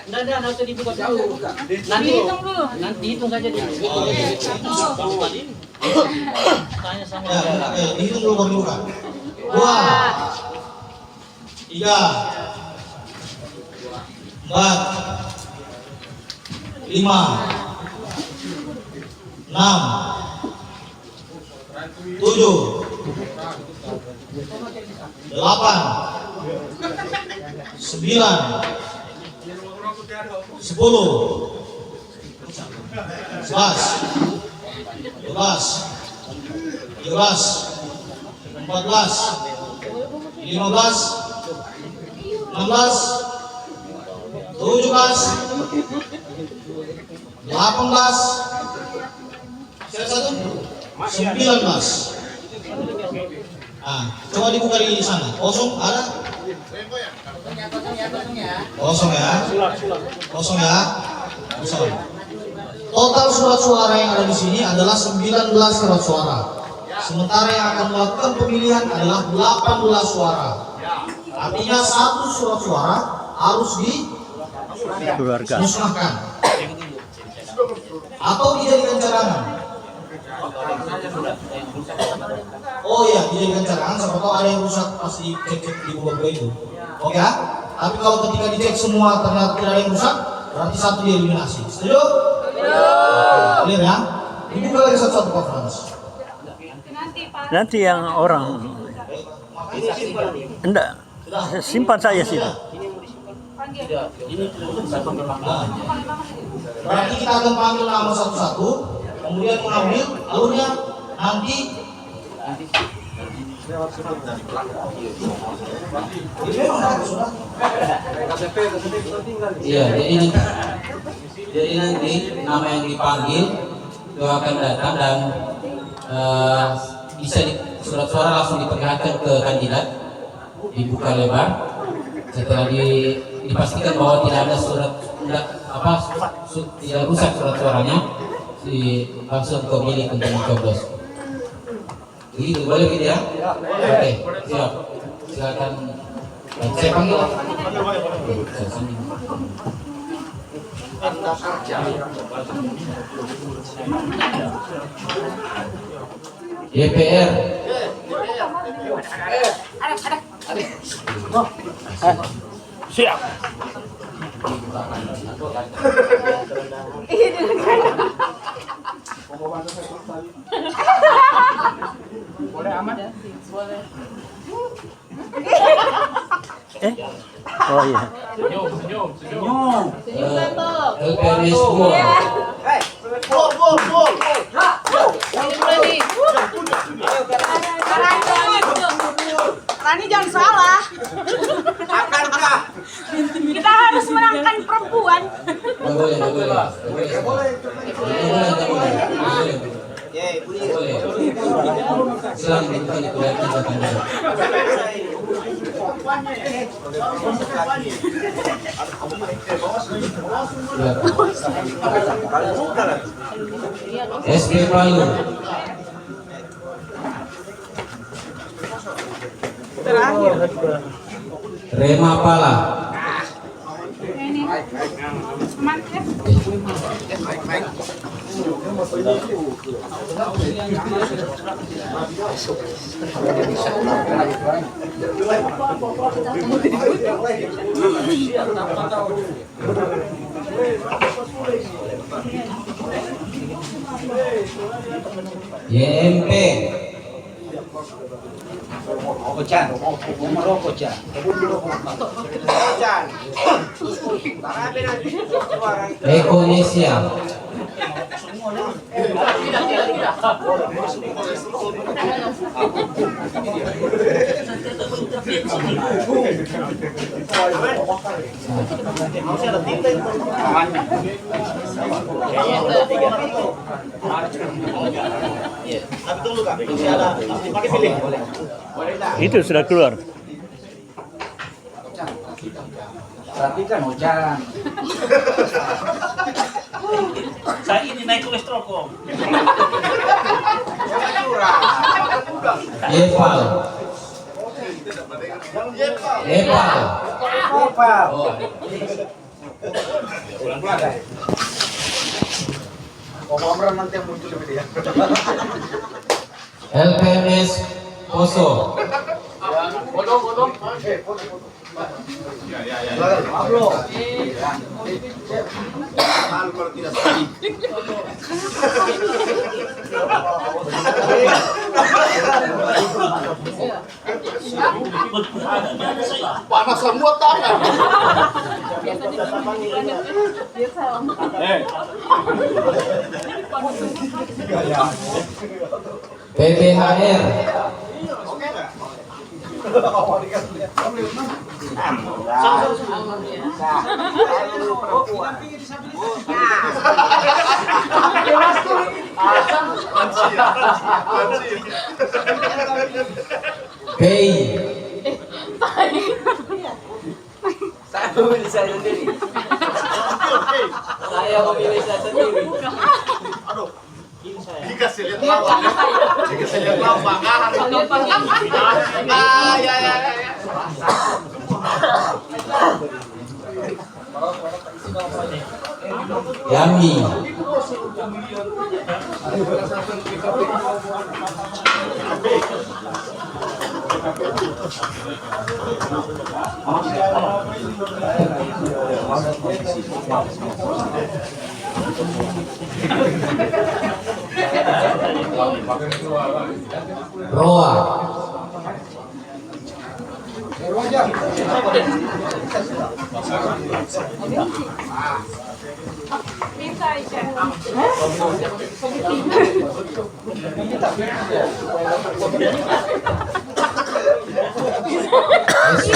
Enggak usah dibuka dulu. Nanti hitung saja dulu. Tanya sama Ya, dihitung dulu baru dibuka. 2, 3, 4, 5, 6, 7, 8, 9, 10, 11, 12, 13, 14, 15, 16, 17, 18, 19. Nah, coba dibuka di sana. Kosong ada? Kosong ya. Kosong. Total surat suara yang ada di sini adalah 19 surat suara. Sementara yang akan melakukan pemilihan adalah 18 suara. Artinya satu surat suara harus dimusnahkan atau dijadikan cadangan. Oh iya, dijadikan cadangan. Siapa tahu ada yang rusak pas dicek di buku itu. Oke ya? Tapi kalau ketika dicek semua ternyata tidak ada yang rusak, berarti satu dieliminasi. Setuju? Clear ya? Dibuka lagi satu-satu Pak Frans. Nanti yang orang enggak simpan saja sih. Berarti kita akan panggil nama satu-satu, kemudian mengambil alurnya nanti dari belakang. Iya, jadi nanti nama yang dipanggil itu akan datang dan bisa surat suara langsung diperlihatkan ke kandidat, dibuka lebar. Setelah dipastikan bahwa tidak ada tidak rusak surat suaranya, langsung pemilih untuk mencoblos. Begitu, boleh gitu ya? Oke, siap. Silakan. Saya panggil. DPR. Siap. Boleh aman ya? Boleh. Oh iya. Senyum. LPMS 2. Rani jangan salah. Akankah Kita harus menangkan perempuan. SP Palu. Rema Pala. Ini aman ya. YMP. Ocan? Nomor Ocan. Ocan. Ekonesia. Itu sudah keluar. Berarti kan Ocan. Saya ini naik kolesterol kok. Eval. Eval. Opal. Pemeran nanti yang muncul lebih dia. LPMS Poso. Bodong. Pablo. Malu kalau tidak sekali. Panas semua tangan. PPHR. PI. Saya memilih saya sendiri. Saya memilih saya sendiri. Aduh. Dikasih lihat lawang. Dikasih lihat lawang. Ya. Yami. Roa. Bisa,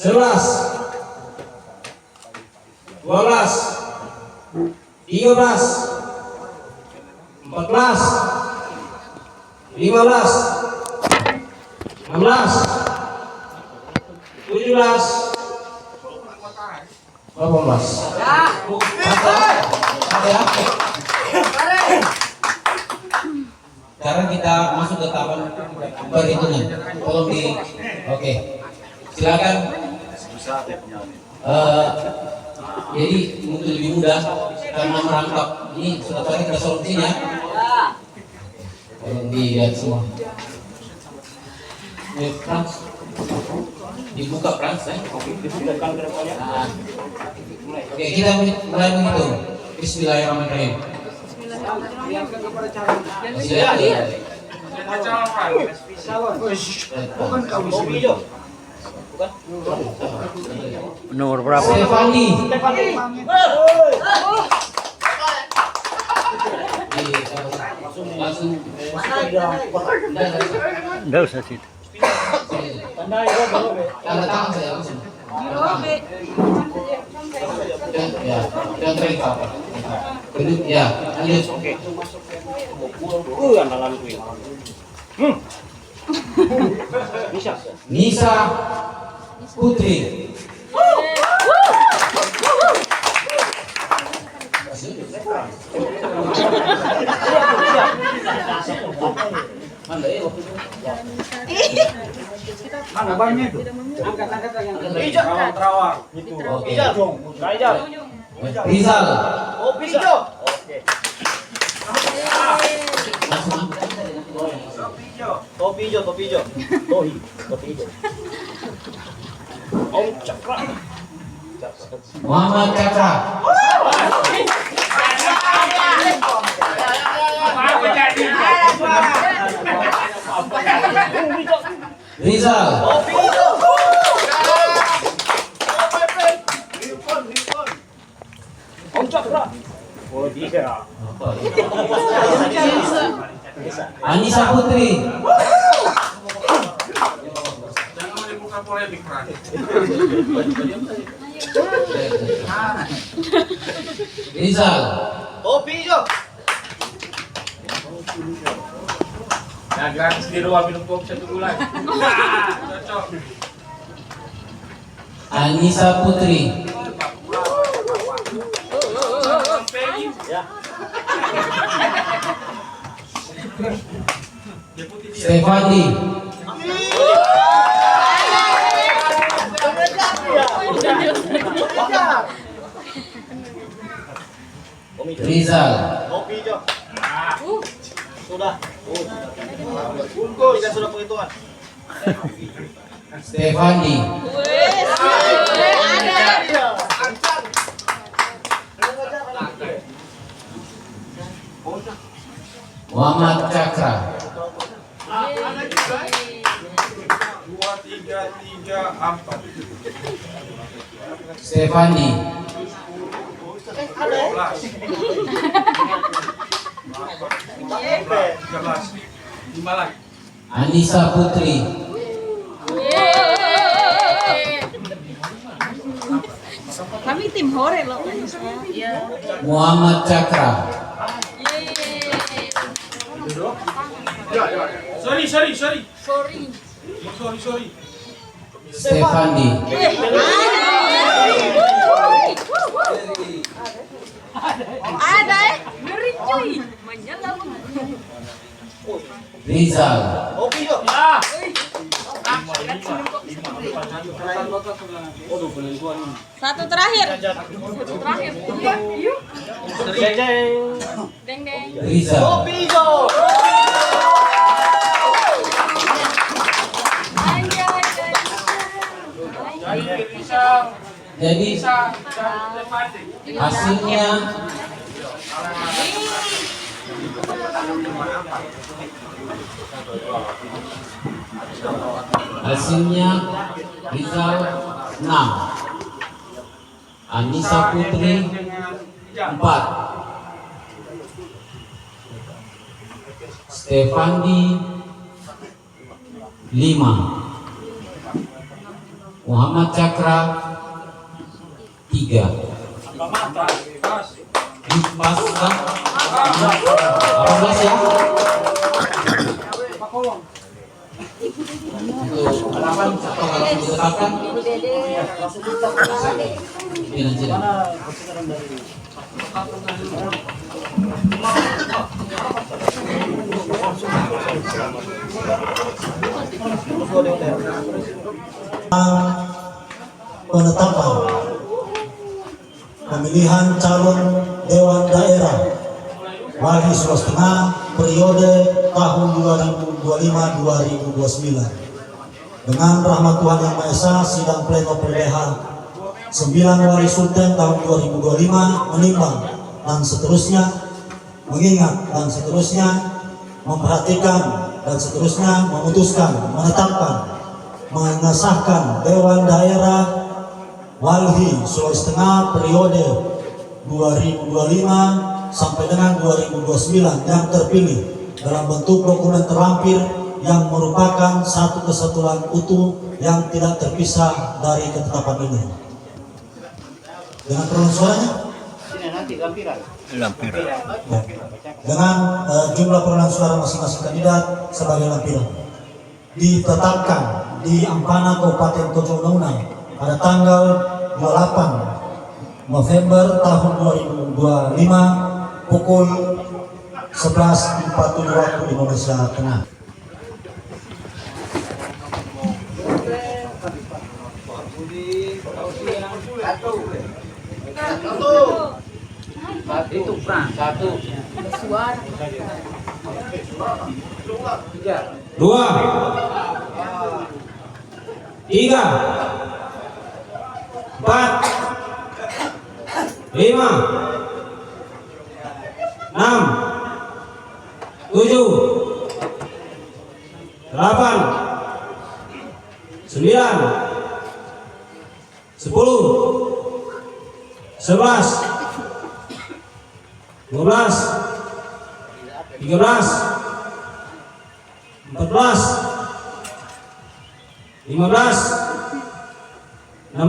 11, 12, 13, 14, 15, 16, 17, 18. Ya. Sekarang kita masuk ke tahapan perhitungan. Tolong di, oke. Silakan. Jadi untuk lebih mudah karena merangkap ini sudah tadi kita solusinya. Tolong dilihat semua. Frans, dibuka Frans, Oke, kita mulai menghitung. Bismillahirrahmanirrahim. Nomor berapa? Stefani. Langsung. Enggak usah situ. Tanda tangan saya langsung. Ya, dan mereka. Kedua, ya, lanjut. Oke. Nisa Putri. Mana bannya itu? Angkat yang terawang. Itu. Ijal dong. Ijal. Rizal. Oh, Pijo. Oke. Topijo. Topijo. Om Cakra. Muhammad Cakra. Rizal. Om Cakra. Oh, dia. Anissa Putri. Jangan menimbulkan polemik, Fran. Rizal. Topijo. Nah, gratis di ruang minum kopi 1 bulan. Cocok. Anissa Putri. Ya. Stefani. Rizal. Topijo. Sudah. Kita sudah penghitungan. Stefani. Muhammad Cakra. 2, 3, 4. Stefani. 13. 5 lagi. Anissa Putri. Kami tim hore loh. Muhammad Cakra. Sorry. Stefani. Ada ngeri cuy. Menyala. Rizal. Topijo. Satu terakhir. Deng deng. Rizal. Topijo. Jadi hasilnya Rizal 6, Anissa Putri 4, Stefandi 5, Muhammad Cakra 3. Pas kan? 18 ya. Untuk harapan atau kalau ditetapkan pimpinan sidang. Penetapan pemilihan calon Dewan Daerah Walhi Sulawesi Tengah periode tahun 2025-2029. Dengan rahmat Tuhan Yang Maha Esa, sidang pleno PLDH 9 Wali Sultan tahun 2025 menimbang dan seterusnya, mengingat dan seterusnya, memperhatikan dan seterusnya, memutuskan, menetapkan, mengesahkan Dewan Daerah Walhi Sulawesi Tengah periode 2025 sampai dengan 2029 yang terpilih dalam bentuk dokumen terlampir yang merupakan satu kesatuan utuh yang tidak terpisah dari ketetapan ini. Dengan permohonan suaranya? Lampiran. Dengan jumlah perolehan suara masing-masing kandidat sebagai lampiran. Ditetapkan di Ampana Kabupaten Tojo Unauna pada tanggal 28 November tahun 2025 pukul 11.47 waktu Indonesia Tengah. Itu Pran, 1. 2, 3, 4, 5, 6, 7, 8, 9, 10, 11, 12, 13, 14, 15, 16,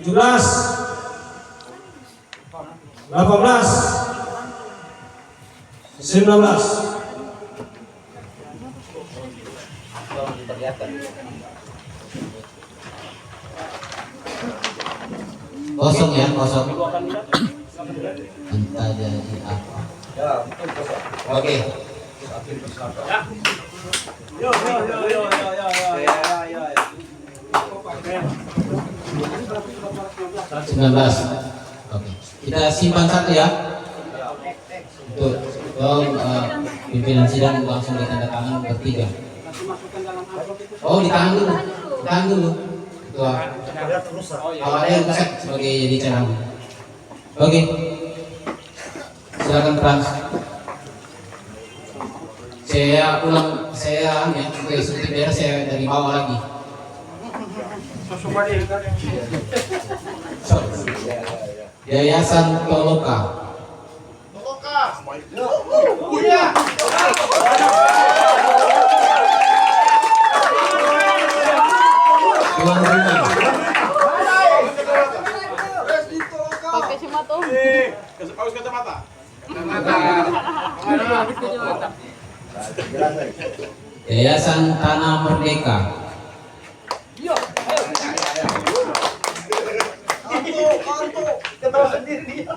17, 18, 19. Kosong ya, kosong. Entah jadi apa. Oke. 19. Oke. Kita simpan satu ya. Untuk pimpinan sidang langsung ditandatangan bertiga. Oh, ditahan dulu. Ditahan dulu. Ketua. Kalau ada yang rusak sebagai jadi cadangan. Oke. Silakan Frans. Saya ulang, saya ya, oke, seperti biasa saya dari bawah lagi. Yayasan Toloka. Tuan rumah. Pakai kacamata. Harus kacamata. Yayasan Tanah Merdeka. Ketawa sendiri dia.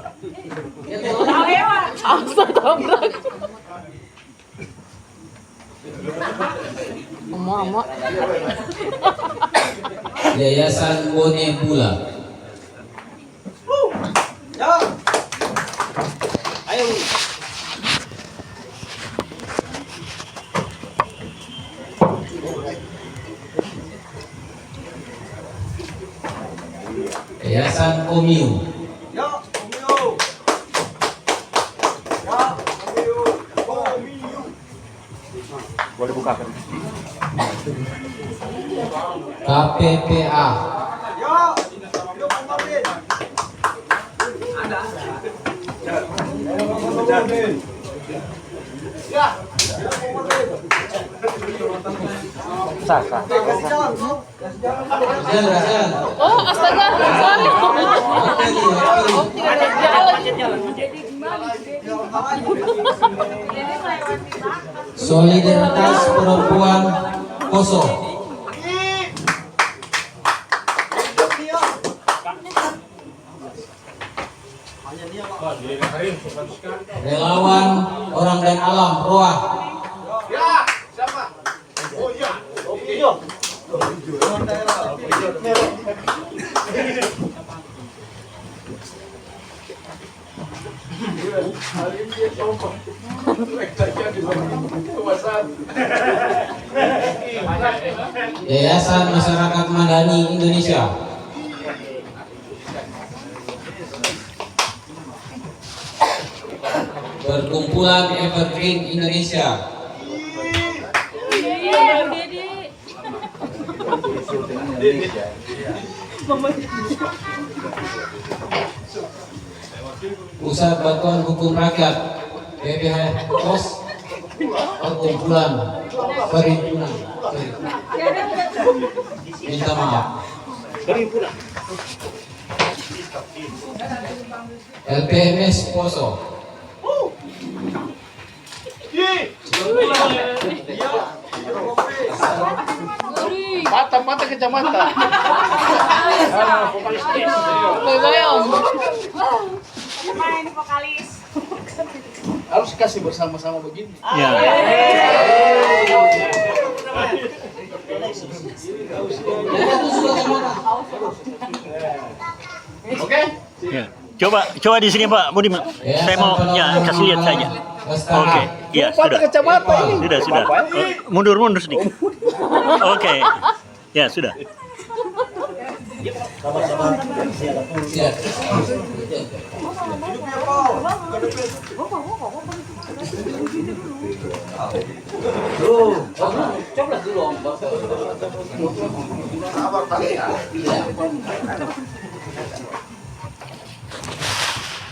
Yayasan Bone Bula. Ayo. Yayasan Komiu. Boleh bukakan. KPPA. Jalan. Oh, astaga, sorry. Oh, tidak ada jalan. Solidaritas perempuan Poso. Relawan orang dan alam Roa. Yayasan Masyarakat Madani Indonesia. Perkumpulan Evergreen Indonesia. Pusat Bantuan Hukum Rakyat PBH Pos. Perkumpulan Perhimpunan. Minta maaf. LPMS Poso. Mata kecamatan. Boyong. Siapa ini vokalis? Harus kasih bersama-sama begini. Ya. Oke? Ya. Coba di sini Pak Budi. Saya mau kasih lihat saja. Oke. Ya, sudah. Kacamata ini. Sudah. Mundur sedikit. Oke. Ya, sudah. Coba dulu Om.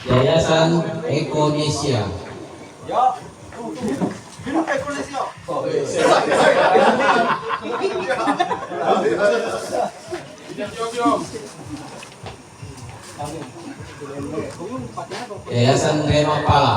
Yayasan Ekonesia. Yayasan Rema Pala.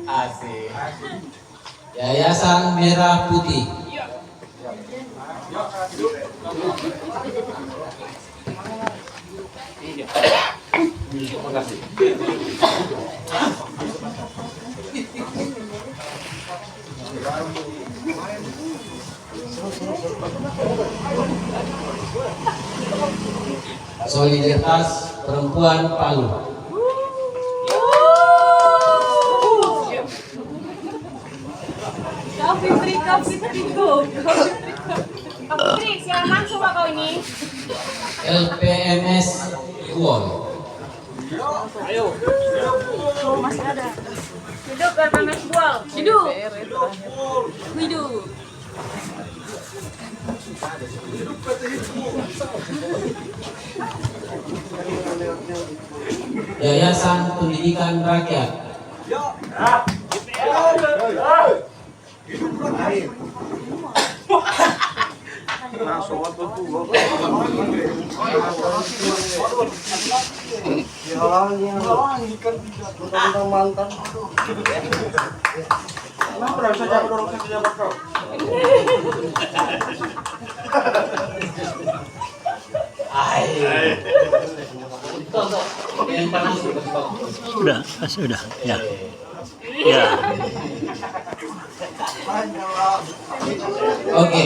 Asik. Yayasan Merah Putih. Solidaritas Perempuan Palu. Kau Fitri, silakan coba kau ini. LPMS Kuon. Masih ada. Hidup LPMS Bual. Hidup. Yayasan Pendidikan Rakyat. Sudah. Ya. Ya. Oke.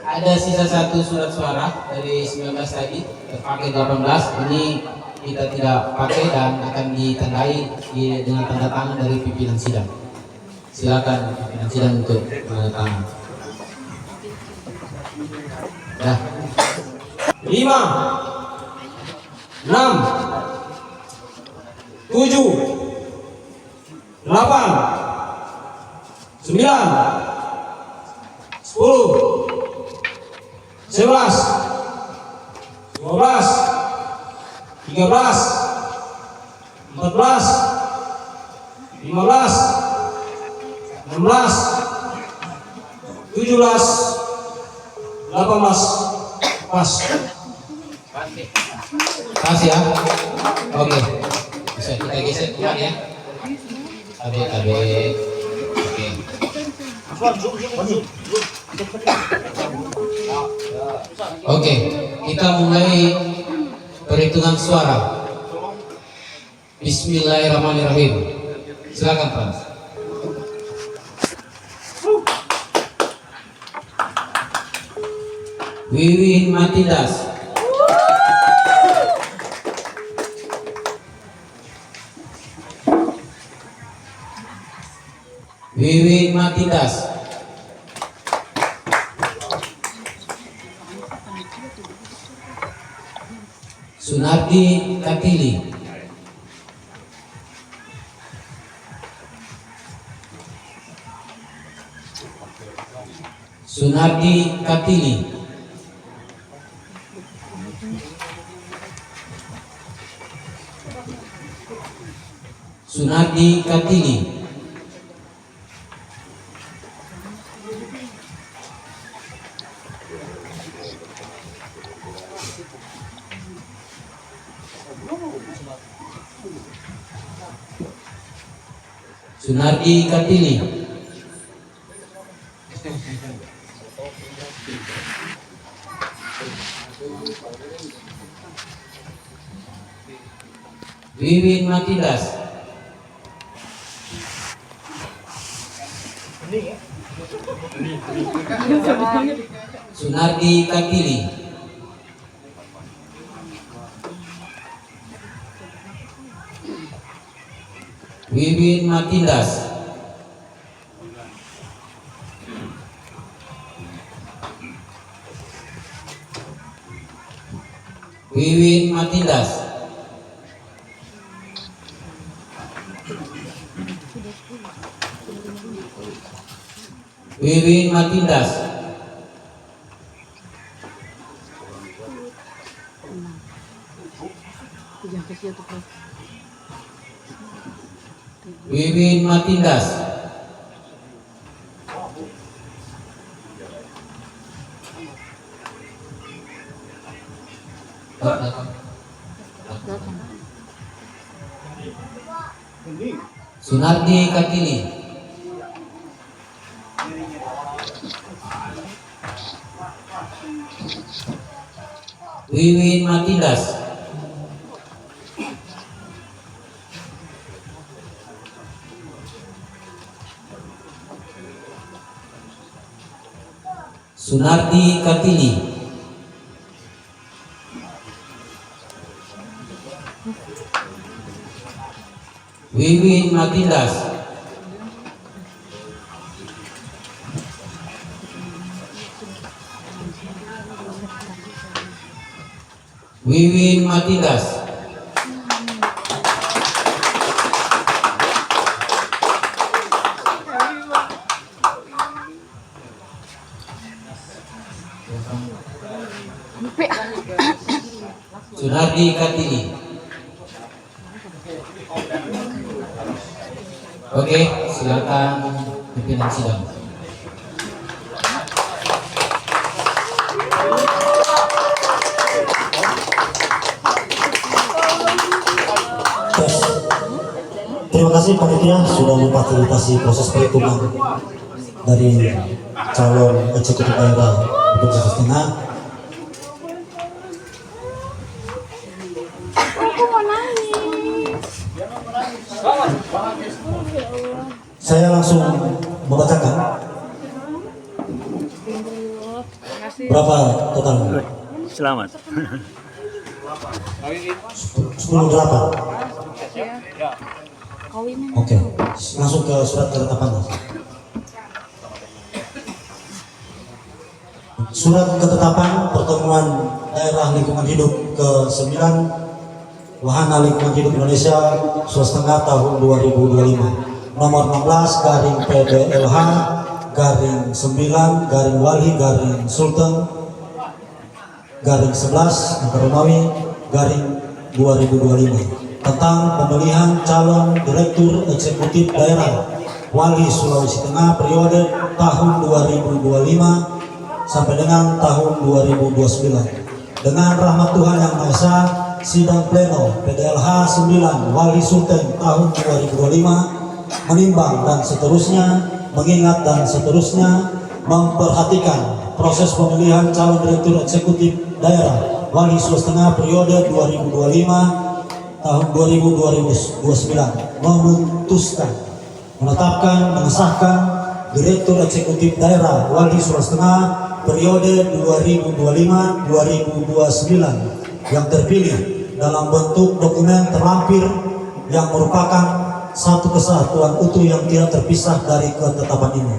Ada sisa satu surat suara dari 19 tadi, terpakai 18. Ini kita tidak pakai dan akan ditandai dengan tanda tangan dari pimpinan sidang. Silakan pimpinan sidang untuk tanda tangan. Dah. 5, 6, 7, Pas. Pas ya. Oke. Bisa kita geser keluar ya. KB. Oke. Oke, kita mulai perhitungan suara. Bismillahirrahmanirrahim. Silakan Frans. Wiwin Matindas. Wiwin Matindas. Sunardi Katili. Sunardi Katili. Sunardi Katili. Sunardi Katili. Wiwin Matindas. Sunardi Katili. Wiwin Matindas. Wiwin Matindas. Wiwin Matindas. Wiwin Matindas. Sunardi Katili. Wiwin Matindas. Sunardi Katili. Wiwin Matindas. Wiwin Matindas. Sunardi Katili. Oke, silakan pimpinan sidang. Terima kasih panitia sudah memfasilitasi proses perhitungan dari calon eksekutif daerah Gubernur Sulawesi Tengah. Saya langsung membacakan berapa total? Selamat. 10-8. Oke, langsung ke surat ketetapan. Surat ketetapan pertemuan daerah lingkungan hidup ke-9 Wahana Lingkungan Hidup Indonesia Sulawesi Tengah tahun 2025. nomor 16 garing PDLH garing 9 garing Wali garing Sultan garing 11 Angka Romawi garing 2025 tentang pemilihan calon Direktur Eksekutif Daerah Wali Sulawesi Tengah periode tahun 2025 sampai dengan tahun 2029. Dengan rahmat Tuhan Yang Maha Esa, sidang pleno PDLH 9 Wali Sultan tahun 2025 menimbang dan seterusnya, mengingat dan seterusnya, memperhatikan proses pemilihan calon Direktur Eksekutif Daerah Wali Sulawesi Tengah periode 2025 tahun 2029 memutuskan, menetapkan, mengesahkan Direktur Eksekutif Daerah Wali Sulawesi Tengah periode 2025-2029 yang terpilih dalam bentuk dokumen terlampir yang merupakan satu kesatuan utuh yang tidak terpisah dari ketetapan ini.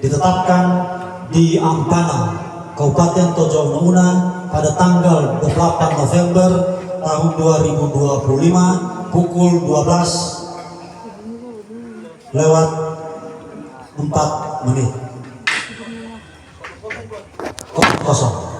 Ditetapkan di Ampana, Kabupaten Tojo Una pada tanggal 8 November tahun 2025 pukul 12:04 kosong.